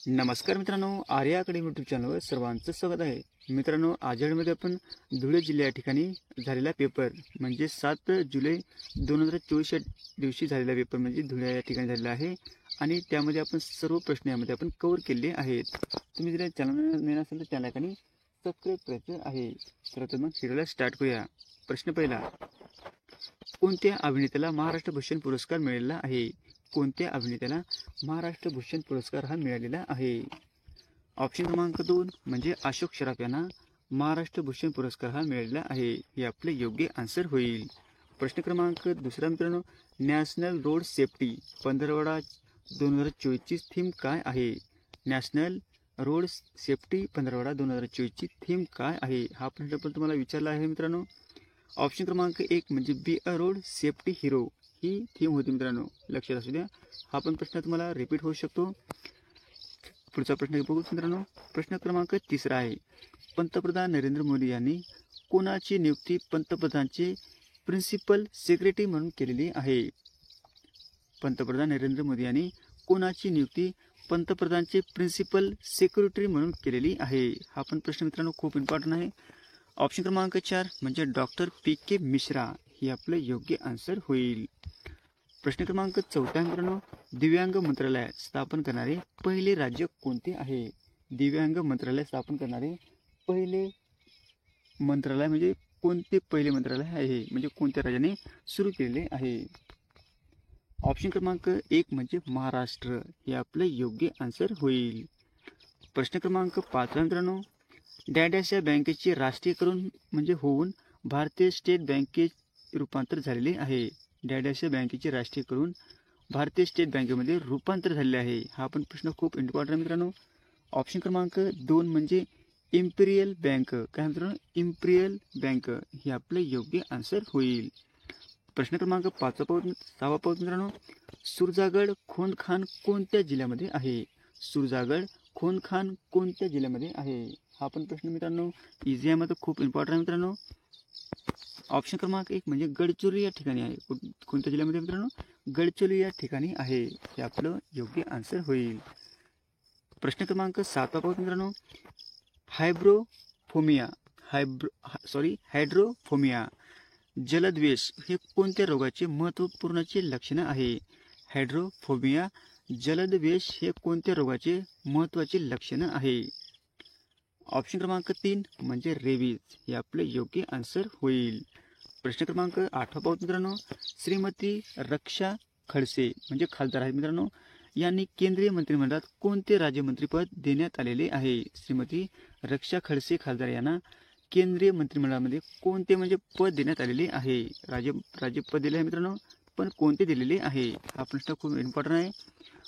नमस्कार मित्रांनो, Arya academy YouTube चॅनलवर सर्वांचं स्वागत आहे. मित्रांनो, आजमध्ये आपण धुळे जिल्हा या ठिकाणी झालेला पेपर म्हणजे 7 जुलै 2024 या दिवशी झालेला पेपर म्हणजे धुळे या ठिकाणी झालेला आहे आणि त्यामध्ये आपण सर्व प्रश्न यामध्ये आपण कव्हर केले आहेत. तुम्ही जर चॅनल नवीन असेल तर चॅनल याकडे सबस्क्राईब करायचं आहे. तर मग व्हिडिओला स्टार्ट करूया. प्रश्न पहिला, कोणत्या अभिनेत्याला महाराष्ट्र भूषण पुरस्कार मिळालेला आहे? कोणत्या अभिनेत्याला महाराष्ट्र भूषण पुरस्कार हा मिळालेला आहे? ऑप्शन क्रमांक 2 म्हणजे अशोक सराफ यांना महाराष्ट्र भूषण पुरस्कार हा मिळालेला आहे. हे आपले योग्य आन्सर होईल. प्रश्न क्रमांक दुसरा मित्रांनो, नॅशनल रोड सेफ्टी पंधरवडा 2024 ची थीम काय आहे? नॅशनल रोड सेफ्टी पंधरवडा 2024 ची थीम काय आहे? हा प्रश्न पण तुम्हाला विचारला आहे मित्रांनो. ऑप्शन क्रमांक 1 म्हणजे be a road safety hero he theme होती मित्रांनो, लक्षात असू द्या. हा पण प्रश्न तुम्हाला रिपीट होऊ शकतो. पुढचा प्रश्न बघू मित्रांनो. प्रश्न क्रमांक 3 आहे, पंतप्रधान नरेंद्र मोदी यांनी कोणाची नियुक्ती पंतप्रधानांचे प्रिन्सिपल सेक्रेटरी म्हणून केलेली आहे? पंतप्रधान नरेंद्र मोदी यांनी कोणाची नियुक्ती पंतप्रधानांचे प्रिन्सिपल सेक्रेटरी म्हणून केलेली आहे? हा पण प्रश्न मित्रांनो खूप इम्पॉर्टंट आहे. ऑप्शन क्रमांक 4 म्हणजे डॉक्टर पी.के. मिश्रा हे आपलं योग्य आन्सर होईल. प्रश्न क्रमांक 4 मित्रांनो, दिव्यांग मंत्रालय स्थापन करणारे पहिले राज्य कोणते आहे? दिव्यांग मंत्रालय स्थापन करणारे पहिले मंत्रालय म्हणजे कोणते पहिले मंत्रालय आहे, म्हणजे कोणत्या राज्याने सुरू केलेले आहे? ऑप्शन क्रमांक 1 म्हणजे महाराष्ट्र हे आपलं योग्य आन्सर होईल. प्रश्न क्रमांक 5 मित्रांनो, डॅडॅश या बँकेचे राष्ट्रीयकरण म्हणजे होऊन भारतीय स्टेट बँकेत रूपांतर झालेले आहे. डॅडॅश या बँकेचे राष्ट्रीयकरण भारतीय स्टेट बँकेमध्ये रूपांतर झालेले आहे. हा पण प्रश्न खूप इम्पॉर्टंट आहे मित्रांनो. ऑप्शन क्रमांक 2 म्हणजे इम्पिरियल बँक. काय मित्रांनो? इम्पिरियल बँक हे आपले योग्य आन्सर होईल. प्रश्न क्रमांक 6 पाहून मित्रांनो, सुरजागड खोनखान कोणत्या जिल्ह्यामध्ये आहे? सुरजागड खोनखान कोणत्या जिल्ह्यामध्ये आहे? हा पण प्रश्न मित्रांनो इझी आहे, मात्र खूप इम्पॉर्टंट आहे मित्रांनो. ऑप्शन क्रमांक 1 म्हणजे गडचिरोली या ठिकाणी आहे. कोणत्या जिल्ह्यामध्ये मित्रांनो? गडचिरोली या ठिकाणी आहे. हे आपलं योग्य आन्सर होईल. प्रश्न क्रमांक 7 पाहू मित्रांनो, हायड्रोफोमिया जलद्वेष हे कोणत्या रोगाचे महत्त्वपूर्णचे लक्षण आहे? हायड्रोफोबिया जलद्वेष हे कोणत्या रोगाचे महत्त्वाचे लक्षण आहे? ऑप्शन क्रमांक 3 म्हणजे रेबीज हे आपले योग्य आन्सर होईल. प्रश्न क्रमांक 8 पाहू मित्रांनो, श्रीमती रक्षा खडसे म्हणजे खासदार आहेत मित्रांनो, यांनी केंद्रीय मंत्रिमंडळात कोणते राज्यमंत्रीपद देण्यात आलेले आहे? श्रीमती रक्षा खडसे खासदार यांना केंद्रीय मंत्रिमंडळामध्ये कोणते म्हणजे पद देण्यात आलेले आहे? राज्यपद दिले आहे मित्रांनो, पण कोणते दिलेले आहे? हा प्रश्न खूप इम्पॉर्टंट आहे.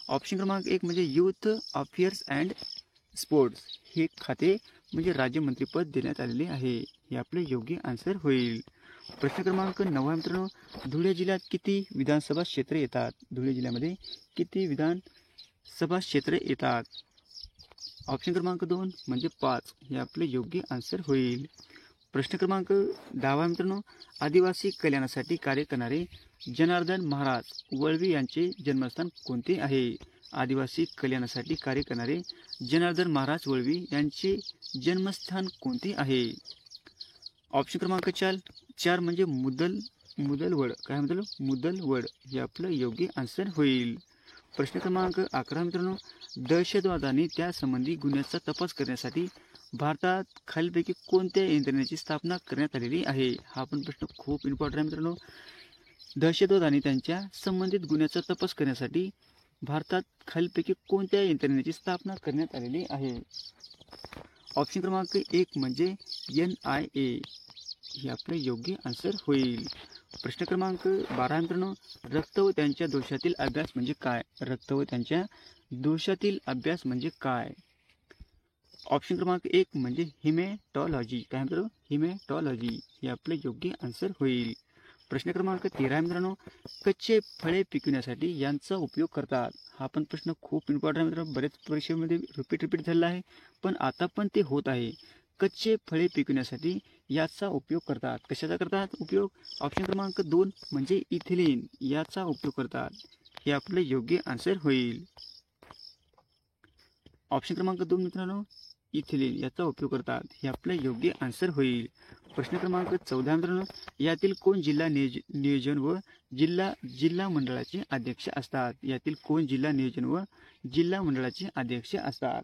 ऑप्शन क्रमांक 1 म्हणजे युथ अफेअर्स अँड स्पोर्ट्स हे खाते म्हणजे राज्यमंत्रीपद देण्यात आलेले आहे. हे आपले योग्य आन्सर होईल. प्रश्न क्रमांक 9 मित्रांनो, धुळे जिल्ह्यात किती विधानसभा क्षेत्र येतात? धुळे जिल्ह्यामध्ये किती विधानसभा क्षेत्र येतात? ऑप्शन क्रमांक 2 म्हणजे 5 हे आपले योग्य आन्सर होईल. प्रश्न क्रमांक 10 मित्रांनो, आदिवासी कल्याणासाठी कार्य करणारे जनार्दन महाराज वळवी यांचे जन्मस्थान कोणते आहे? आदिवासी कल्याणासाठी कार्य करणारे जनार्दन महाराज वळवी यांचे जन्मस्थान कोणते आहे? ऑप्शन क्रमांक 4 म्हणजे मुदलवड. काय म्हटलं? मुदलवड हे आपलं योग्य आन्सर होईल. प्रश्न क्रमांक 11 मित्रांनो, दहशतवाद आणि त्यासंबंधी गुन्ह्याचा तपास करण्यासाठी भारतात खालीलपैकी कोणत्या यंत्रणेची स्थापना करण्यात आलेली आहे? हा पण प्रश्न खूप इम्पॉर्टंट आहे मित्रांनो. दहशतवाद आणि त्यांच्या संबंधित गुन्ह्याचा तपास करण्यासाठी भारतात खालीलपैकी कोणत्या यंत्रणेची स्थापना करण्यात आलेली आहे? ऑप्शन क्रमांक 1 म्हणजे NIA हे आपले योग्य आन्सर होईल. प्रश्न क्रमांक 12 मित्रांनो, रक्त व त्यांच्या दोषातील अभ्यास म्हणजे काय? रक्त व त्यांच्या दोषातील अभ्यास म्हणजे काय? ऑप्शन क्रमांक 1 म्हणजे हिमॅटॉलॉजी. काय मित्रांनो? हिमॅटॉलॉजी हे आपले योग्य आन्सर होईल. प्रश्न क्रमांक 13 मित्रांनो, कच्चे फळे पिकविण्यासाठी यांचा उपयोग करतात. हा पण प्रश्न खूप इम्पॉर्टंट आहे मित्रांनो, बरेच परीक्षेमध्ये रिपीट झालेला आहे, पण आता पण ते होत आहे. कच्चे फळे पिकविण्यासाठी याचा उपयोग करतात. कशाचा करतात उपयोग? ऑप्शन क्रमांक 2 म्हणजे इथिलीन याचा उपयोग करतात. हे आपले योग्य आन्सर होईल. ऑप्शन क्रमांक 2 मित्रांनो इथिलीन याचा उपयोग करतात. हे आपलं योग्य आन्सर होईल. प्रश्न क्रमांक 14 मित्रांनो यातील कोण जिल्हा नियोजन व जिल्हा मंडळाचे अध्यक्ष असतात. यातील कोण जिल्हा नियोजन व जिल्हा मंडळाचे अध्यक्ष असतात.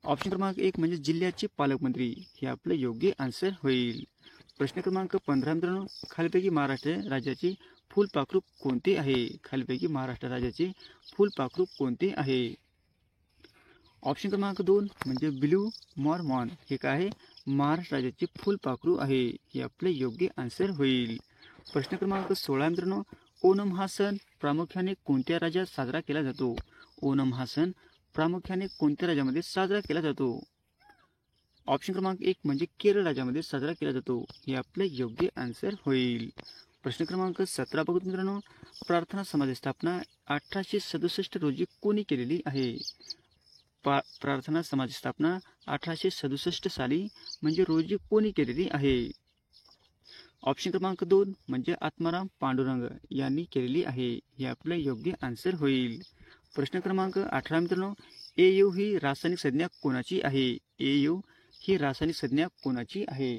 ऑप्शन क्रमांक 1 म्हणजे जिल्ह्याचे पालकमंत्री. हे आपलं योग्य आन्सर होईल. प्रश्न क्रमांक 15 मित्रांनो खालीलपैकी महाराष्ट्र राज्याचे फुलपाखरू कोणते आहे. खालीलपैकी महाराष्ट्र राज्याचे फुलपाखरू कोणते आहे. ऑप्शन क्रमांक 2 म्हणजे ब्ल्यू मॉर्मॉन. हे काय आहे महाराष्ट्र राज्याचे फुलपाखरू आहे. हे आपले योग्य आन्सर होईल. प्रश्न क्रमांक 16 मित्रांनो ओणम हा सण प्रामुख्याने कोणत्या राज्यात साजरा केला जातो. ओणम हा सण प्रामुख्याने कोणत्या राज्यामध्ये साजरा केला जातो. ऑप्शन क्रमांक 1 म्हणजे केरळ राज्यामध्ये साजरा केला जातो. हे आपले योग्य आन्सर होईल. प्रश्न क्रमांक 17 बघू मित्रांनो प्रार्थना समाज स्थापना 1867 रोजी कोणी केलेली आहे. प्रार्थना समाज स्थापना 1867 साली म्हणजे रोजी कोणी केलेली आहे. ऑप्शन क्रमांक 2 म्हणजे आत्माराम पांडुरंग यांनी केलेली आहे. हे आपले योग्य आन्सर होईल. प्रश्न क्रमांक 18 मित्रांनो AU ही रासायनिक संज्ञा कोणाची आहे. AU ही रासायनिक संज्ञा कोणाची आहे.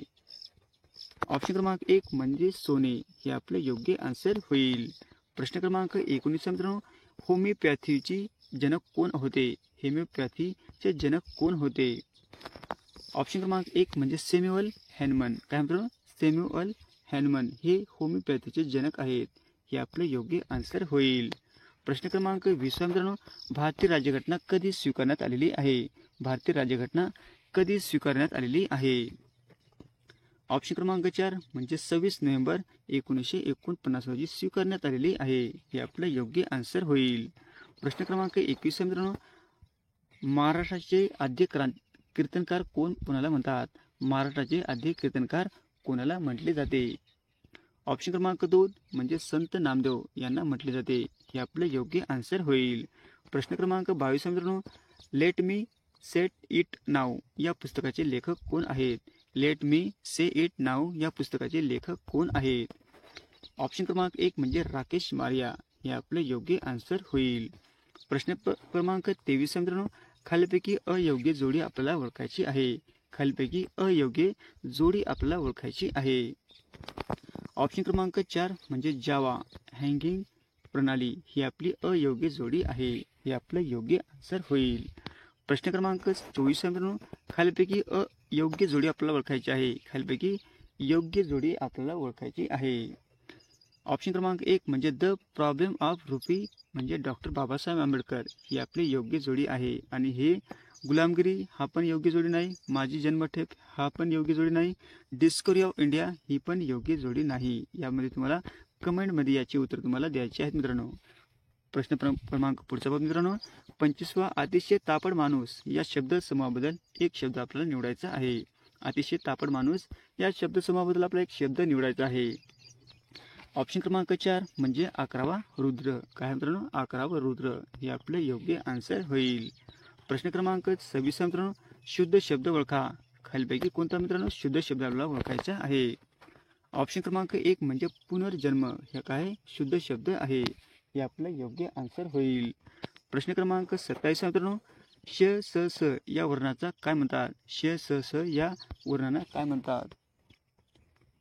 ऑप्शन क्रमांक 1 म्हणजे सोने. हे आपले योग्य आन्सर होईल. प्रश्न क्रमांक 19 मित्रांनो होमिओपॅथीची जनक कोण होते. होमिओपॅथीचे जनक कोण होते. ऑप्शन क्रमांक 1 म्हणजे सॅम्युअल हॅनमन. काय मित्रांनो सॅम्युअल हॅनमन हे होमिओपॅथीचे जनक आहेत. हे आपले योग्य आन्सर होईल. प्रश्न क्रमांक 20 मित्रांनो भारतीय राज्यघटना कधी स्वीकारण्यात आलेली आहे. भारतीय राज्यघटना कधी स्वीकारण्यात आलेली आहे. ऑप्शन क्रमांक 4 म्हणजे 26 नोव्हेंबर 1949 रोजी स्वीकारण्यात आलेली आहे. हे आपलं योग्य आन्सर होईल. प्रश्न क्रमांक 21 मित्रांनो महाराष्ट्राचे आद्य कीर्तनकार कोणाला म्हणतात. महाराष्ट्राचे आद्य कीर्तनकार कोणाला म्हटले जाते. ऑप्शन क्रमांक 2 म्हणजे संत नामदेव यांना म्हटले जाते. हे आपले योग्य आन्सर होईल. प्रश्न क्रमांक 22 मित्रांनो लेट मी सेट इट नाव या पुस्तकाचे लेखक कोण आहेत. लेट मी से इट नाव या पुस्तकाचे लेखक कोण आहेत. ऑप्शन क्रमांक 1 म्हणजे राकेश मारिया. हे आपले योग्य आन्सर होईल. प्रश्न क्रमांक 23 मित्रांनो खालीलपैकी अयोग्य जोडी आपल्याला ओळखायची आहे. खालीलपैकी अयोग्य जोडी आपल्याला ओळखायची आहे. ऑप्शन क्रमांक 4 म्हणजे जावा हँगिंग प्रणाली ही आपली अयोग्य जोडी आहे. हे आपलं योग्य आन्सर होईल. प्रश्न क्रमांक 24 मित्रांनो खालीलपैकी अयोग्य जोडी आपल्याला ओळखायची आहे. खालीलपैकी योग्य जोडी आपल्याला ओळखायची आहे. ऑप्शन क्रमांक 1 म्हणजे द प्रॉब्लेम ऑफ रुपी म्हणजे डॉक्टर बाबासाहेब आंबेडकर ही आपली योग्य जोडी आहे. आणि हे गुलामगिरी हा पण योग्य जोडी नाही. माझी जन्मठेप हा पण योग्य जोडी नाही. डिस्कवरी ऑफ इंडिया ही पण योग्य जोडी नाही. यामध्ये तुम्हाला कमेंटमध्ये याची उत्तर तुम्हाला द्यायची आहेत मित्रांनो. प्रश्न क्रमांक पुढचा बघ मित्रांनो 25वा अतिशय तापड माणूस या शब्दसमूहाबद्दल एक शब्द आपल्याला निवडायचा आहे. अतिशय तापड माणूस या शब्दसमूहाबद्दल आपला एक शब्द निवडायचा आहे. ऑप्शन क्रमांक 4 म्हणजे 11वा रुद्र. काय मित्रांनो 11वा रुद्र हे आपले योग्य आन्सर होईल. प्रश्न क्रमांक 26 मित्रांनो शुद्ध शब्द ओळखा. खालीलपैकी कोणता मित्रांनो शुद्ध शब्द आपल्याला ओळखायचा आहे. ऑप्शन क्रमांक 1 म्हणजे पुनर्जन्म हे काय शुद्ध शब्द आहे. हे आपलं योग्य आन्सर होईल. प्रश्न क्रमांक 27 मित्रांनो श स स या वर्णाचा काय म्हणतात. श स स या वर्णाला काय म्हणतात.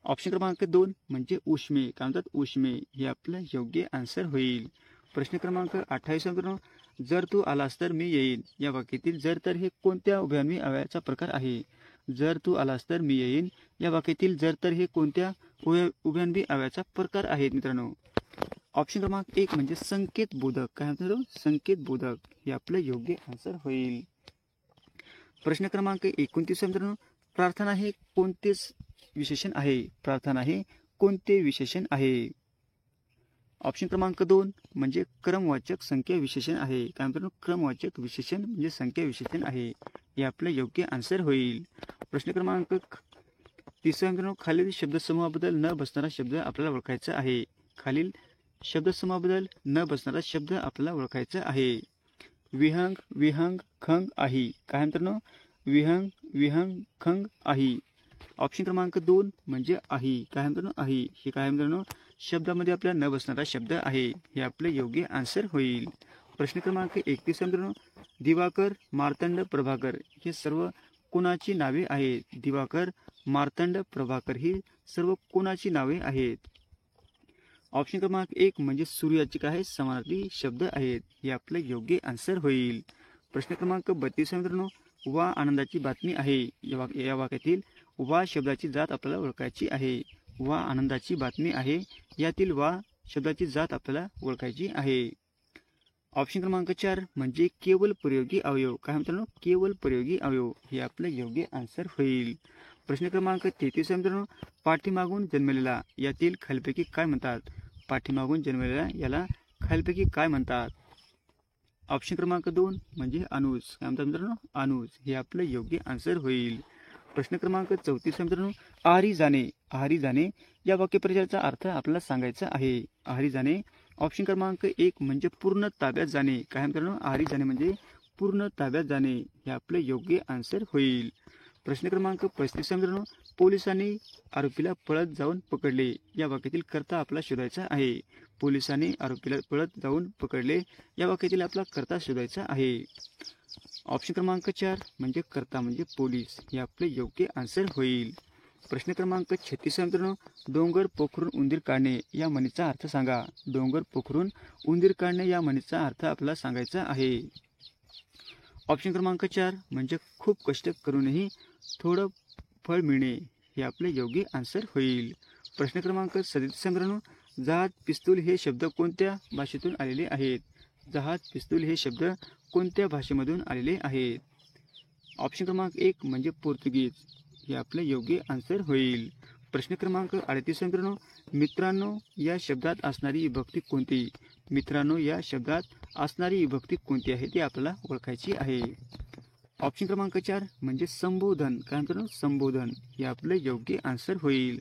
ऑप्शन क्रमांक 2 म्हणजे उष्मे. काय म्हणतात उष्मे हे आपलं योग्य आन्सर होईल. प्रश्न क्रमांक 28 मित्रांनो जर तू आलास तर मी येईन या वाक्यातील जर तर हे कोणत्या उभयन्वी अव्ययाचा प्रकार आहे. जर तू आलास तर मी येईन या वाक्यातील जर तर हे कोणत्या उभयन्वी अव्ययाचा प्रकार आहेत मित्रांनो. ऑप्शन क्रमांक 1 म्हणजे संकेत बोधक. काय म्हणतात संकेत बोधक हे आपलं योग्य आन्सर होईल. प्रश्न क्रमांक 29 मित्रांनो प्रार्थना हे कोणते विशेषण आहे. प्रार्थना हे कोणते विशेषण आहे. ऑप्शन क्रमांक 2 म्हणजे क्रमवाचक संख्या विशेषण आहे. काय म्हणतात क्रमवाचक विशेषण म्हणजे संख्या विशेषण आहे. हे आपलं योग्य आन्सर होईल. प्रश्न क्रमांक 30 मित्रांनो खालील शब्दसमूहाबद्दल न बसणारा शब्द आपल्याला ओळखायचा आहे. खालील शब्दसमूहाबद्दल न बसणारा शब्द आपल्याला ओळखायचा आहे. विहंग विहंग खंग आही. काय मित्रांनो विहंग विहंग खंग आही. ऑप्शन क्रमांक 2 म्हणजे आही. काय मित्रांनो आही हे काय मित्रांनो शब्दामध्ये आपल्याला न बसणारा शब्द आहे. हे आपले योग्य आन्सर होईल. प्रश्न क्रमांक 31 मित्रांनो, दिवाकर, मार्तंड, प्रभाकर हे सर्व कोणाची नावे आहेत? दिवाकर, मार्तंड, प्रभाकर ही सर्व कोणाची नावे आहेत? ऑप्शन क्रमांक 1 म्हणजे सूर्याचे काय समानार्थी शब्द आहेत. हे आपलं योग्य आन्सर होईल. प्रश्न क्रमांक 32 मित्रांनो, वा आनंदाची बातमी आहे या वाक्यातील वा शब्दाची जात आपल्याला ओळखायची आहे. वा आनंदाची बातमी आहे यातील वा शब्दाची जात आपल्याला ओळखायची आहे. ऑप्शन क्रमांक 4 म्हणजे केवळ प्रयोगी अवयव. काय मित्रांनो? केवळ प्रयोगी अवयव हे आपलं योग्य आन्सर होईल. प्रश्न क्रमांक 33 मित्रांनो, पाठीमागून जन्मलेला यातील खालीलपैकी काय म्हणतात? पाठीमागून जन्मलेला याला खालीलपैकी काय म्हणतात? ऑप्शन क्रमांक 2 म्हणजे अनुज. काय म्हणतात मित्रांनो? अनुज हे आपलं योग्य आन्सर होईल. प्रश्न क्रमांक 34 मित्रांनो, आहारी जाणे. आहारी जाणे या वाक्यप्रचाराचा अर्थ आपल्याला सांगायचा आहे. आहारी जाणे ऑप्शन क्रमांक 1 म्हणजे पूर्ण ताब्यात जाणे. काय मित्रांनो? आहारी जाणे म्हणजे पूर्ण ताब्यात जाणे हे आपलं योग्य आन्सर होईल. प्रश्न क्रमांक 35 मित्रांनो, पोलिसांनी आरोपीला पळत जाऊन पकडले या वाक्यातील कर्ता आपला शोधायचा आहे. पोलिसांनी आरोपीला पळत जाऊन पकडले या वाक्यातील आपला कर्ता शोधायचा आहे. ऑप्शन क्रमांक 4 म्हणजे कर्ता म्हणजे पोलीस हे आपले योग्य आन्सर होईल. प्रश्न क्रमांक 36 मित्रांनो, डोंगर पोखरून उंदीर काढणे या म्हणीचा अर्थ सांगा. डोंगर पोखरून उंदीर काढणे या म्हणीचा अर्थ आपल्याला सांगायचा आहे. ऑप्शन क्रमांक 4 म्हणजे खूप कष्ट करूनही थोडं फळ मिळणे हे आपले योग्य आन्सर होईल. प्रश्न क्रमांक 37 मित्रांनो, जहाज पिस्तूल हे शब्द कोणत्या भाषेतून आलेले आहेत? जहाज पिस्तूल हे शब्द कोणत्या भाषेमधून आलेले आहेत? ऑप्शन क्रमांक 1 म्हणजे पोर्तुगीज हे आपले योग्य आन्सर होईल. प्रश्न क्रमांक 38 मित्रांनो, मित्रांनो या शब्दात असणारी विभक्ती कोणती? मित्रांनो या शब्दात असणारी विभक्ती कोणती आहे ती आपल्याला ओळखायची आहे. ऑप्शन क्रमांक 4 म्हणजे संबोधन. काय मित्रांनो? संबोधन हे आपले योग्य आन्सर होईल.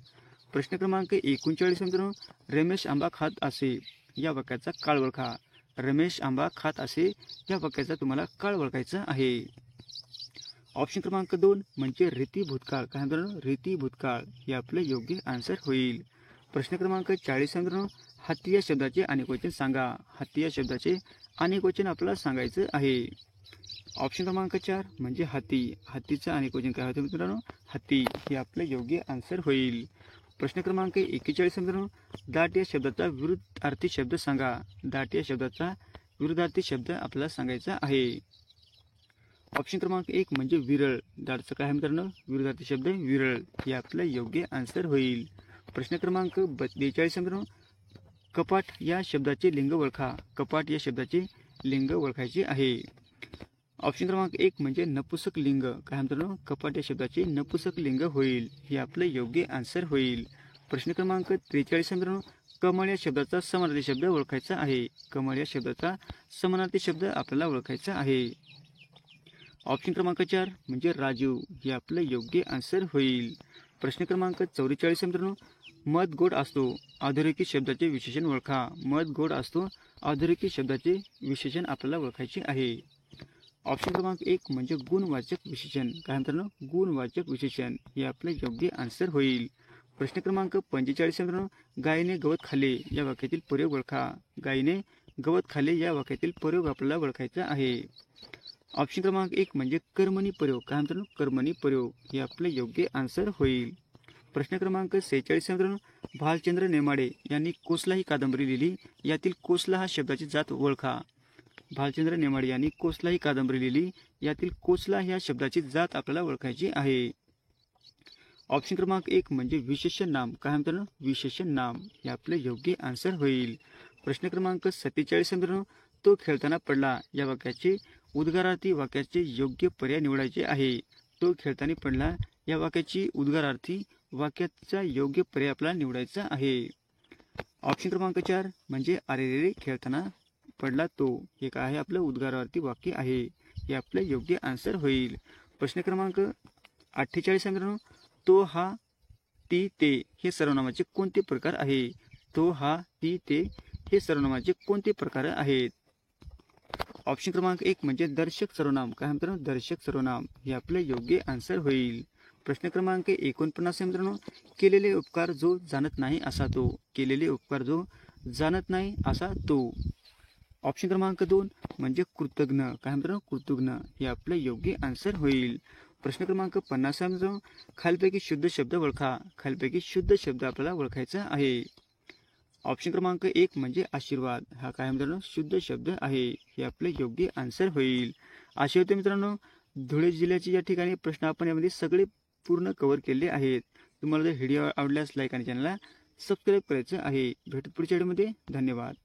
प्रश्न क्रमांक 39 मित्रांनो, रमेश आंबा खात असे या वाक्याचा काळ ओळखा. रमेश आंबा खात असे या वाक्याचा तुम्हाला काळ ओळखायचा आहे. ऑप्शन क्रमांक 2 म्हणजे रीती भूतकाळ. काय मित्रांनो? रीती भूतकाळ हे आपले योग्य आन्सर होईल. प्रश्न क्रमांक 40 मित्रांनो, हत्ती या शब्दाचे अनेक वचन सांगा. हत्ती या शब्दाचे अनेक वचन आपल्याला सांगायचं आहे. ऑप्शन क्रमांक 4 म्हणजे हाती. हत्तीचं अनेक वचन काय होतं मित्रांनो? हत्ती हे आपले योग्य आन्सर होईल. प्रश्न क्रमांक 41 मित्रांनो, दाट या शब्दाचा विरुद्धार्थी शब्द सांगा. दाट या शब्दाचा विरुद्धार्थी शब्द आपल्याला सांगायचा आहे. ऑप्शन क्रमांक 1 म्हणजे विरळ. दाटचं काय मित्रांनो? विरुद्धार्थी शब्द विरळ हे आपलं योग्य आन्सर होईल. प्रश्न क्रमांक 42 मित्रांनो, कपाट या शब्दाचे लिंग ओळखा. कपाट या शब्दाचे लिंग ओळखायचे आहे. ऑप्शन क्रमांक 1 म्हणजे नपुसक लिंग. काय मित्रांनो? कपाट या शब्दाचे नपुसक लिंग होईल हे आपलं योग्य आन्सर होईल. प्रश्न क्रमांक 43 मित्रांनो, कमळ या शब्दाचा समानार्थी शब्द ओळखायचा आहे. कमळ या शब्दाचा समानार्थी शब्द आपल्याला ओळखायचा आहे. ऑप्शन क्रमांक 4 म्हणजे राजीव हे आपलं योग्य आन्सर होईल. प्रश्न क्रमांक 44 मित्रांनो, मध गोड असतो अधोरेखित शब्दाचे विशेषण ओळखा. मध गोड असतो अधोरेखित शब्दाचे विशेषण आपल्याला ओळखायचे आहे. ऑप्शन क्रमांक 1 म्हणजे गुणवाचक विशेषण. काय मित्रांनो? गुणवाचक विशेषण हे आपले योग्य आन्सर होईल. प्रश्न क्रमांक 45 मित्रांनो, गायीने गवत खाल्ले या वाक्यातील प्रयोग ओळखा. गायीने गवत खाल्ले या वाक्यातील प्रयोग आपल्याला ओळखायचा आहे. ऑप्शन क्रमांक 1 म्हणजे कर्मणी प्रयोग. काय मित्रांनो? कर्मणी प्रयोग हे आपले योग्य आन्सर होईल. प्रश्न क्रमांक 46 मित्रांनो, भालचंद्र नेमाडे यांनी कोसला ही कादंबरी लिहिली यातील कोसला हा शब्दाची जात ओळखा. भालचंद्र नेमाडे यांनी कोसला ही कादंबरी लिहिली यातील कोसला ह्या शब्दाची जात आपल्याला ओळखायची आहे. ऑप्शन क्रमांक 1 म्हणजे विशेषण नाम. काय मित्रांनो? विशेषण नाम हे आपले योग्य आन्सर होईल. प्रश्न क्रमांक 47 मित्रांनो, तो खेळताना पडला या वाक्याचे उद्गारार्थी वाक्याचे योग्य पर्याय निवडायचे आहे. तो खेळताना पडला या वाक्याची उद्गारार्थी वाक्याचा योग्य पर्याय आपल्याला निवडायचा आहे. ऑप्शन क्रमांक 4 म्हणजे अरेरे खेळताना पडला तो हे काय आहे? आपलं उद्गारार्थी वाक्य आहे. हे आपले योग्य आन्सर होईल. प्रश्न क्रमांक 48 मित्रांनो, तो हा ती ते हे सर्वनामाचे कोणते प्रकार आहे? तो हा ती ते हे सर्वनामाचे कोणते प्रकार आहेत? ऑप्शन क्रमांक 1 म्हणजे दर्शक सर्वनाम. काय मित्रांनो? दर्शक सर्वनाम हे आपले योग्य आन्सर होईल. प्रश्न क्रमांक 49 मित्रांनो, केलेले उपकार जो जाणत नाही असा तो. केलेले उपकार जो जाणत नाही असा तो. ऑप्शन क्रमांक 2 म्हणजे कृतज्ञ. काय मित्रांनो, कृतज्ञ हे आपलं योग्य आन्सर होईल. प्रश्न क्रमांक 50 मित्रांनो, खालीलपैकी शुद्ध शब्द ओळखा. खालीलपैकी शुद्ध शब्द आपल्याला ओळखायचा आहे. ऑप्शन क्रमांक 1 म्हणजे आशीर्वाद. हा काय मित्रांनो, शुद्ध शब्द आहे. हे आपले योग्य आन्सर होईल. असे होते मित्रांनो धुळे जिल्ह्याचे या ठिकाणी प्रश्न आपण यामध्ये सगळे पूर्ण कव्हर केले आहेत. तुम्हाला जर व्हिडिओ आवडल्यास लाईक आणि चॅनलला सबस्क्राईब करायचं आहे. भेटू पुढच्या व्हिडिओमध्ये. धन्यवाद.